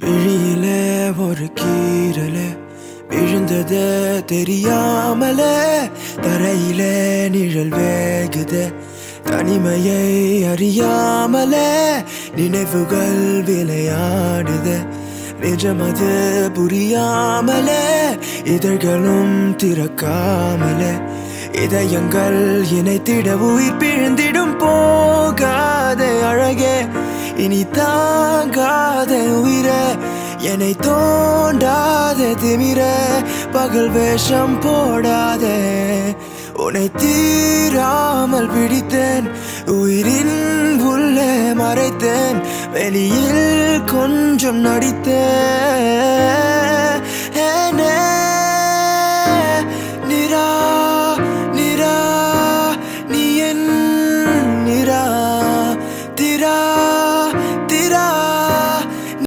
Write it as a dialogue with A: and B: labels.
A: விழியிலே ஒரு கீறலே விழுந்ததே தெரியாமலே, தரையிலே நிழல் வேகுதே தனிமையை அறியாமலே, நினைவுகள் விளையாடுதே நிஜமது புரியாமலே, இதழ்களும் திறக்காமலே இதயங்கள் இணைத்திட உயிர் பிழந்திடும். போகாதே அழகே இனி தாங்காத உயிரே, என்னை தோண்டாதே திமிர, பகல் வேஷம் போடாதே. உன்னை தீராமல் பிடித்தேன், உயிரின் உள்ளே மறைத்தேன், வெளியில் கொஞ்சம் நடித்தேன்.